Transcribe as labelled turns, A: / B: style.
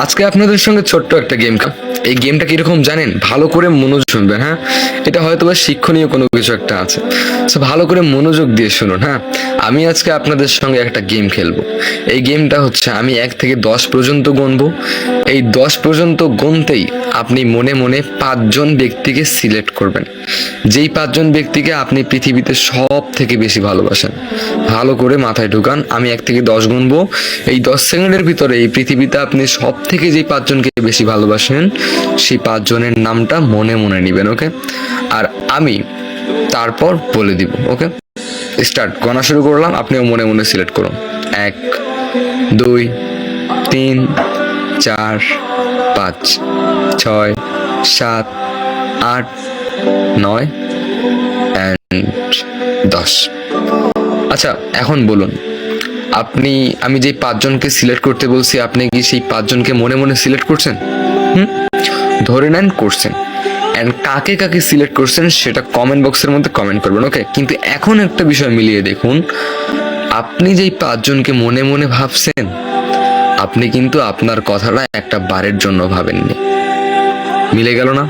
A: আজকে আপনাদের সঙ্গে ছোট্ট একটা গেম। এই গেমটা কিরকম জানেন? ভালো করে মনোযোগ শুনবেন। হ্যাঁ, এটা হয়তো বা শিক্ষণীয় কোনো কিছু একটা আছে। সো ভালো করে মনোযোগ দিয়ে শুনুন। হ্যাঁ, আমি আজকে আপনাদের সঙ্গে একটা গেম খেলবো। এই গেমটা হচ্ছে আমি 1 থেকে 10 পর্যন্ত গুনবো। এই 10 পর্যন্ত গুনতেই আপনি মনে মনে 5জন ব্যক্তিকে সিলেক্ট করবেন, যেই 5জন ব্যক্তিকে আপনি পৃথিবীতে সব থেকে বেশি ভালোবাসেন। ভালো করে মাথায় ঢুকান। আমি 1 থেকে 10 গুনবো। এই 10 সেকেন্ডের ভিতরে এই পৃথিবীতে আপনি সব থেকে যেই 5জনকে বেশি ভালোবাসেন সেই 5জনের নামটা মনে মনে নিবেন। ওকে? আর আমি তারপর বলে দিব। ওকে, স্টার্ট। গণা শুরু করলাম, আপনিও মনে মনে সিলেক্ট করুন। 1, 2, 3, 4, 5, 6, 7, 8, 9 and 10। আচ্ছা, এখন বলুন, আমি যে 5জনকে সিলেক্ট করতে বলছি, আপনি কি সেই 5জনকে মনে মনে সিলেক্ট করছেন? ধরে নেন করছেন। অ্যান্ড কাকে কাকে সিলেক্ট করছেন সেটা কমেন্ট বক্সের মধ্যে কমেন্ট করবেন। ওকে? কিন্তু এখন একটা বিষয় মিলিয়ে দেখুন, আপনি যেই 5জনকে মনে মনে ভাবছেন, আপনি কিন্তু আপনার কথাটা একটা বারের জন্য ভাবেননি। মিলে গেল না?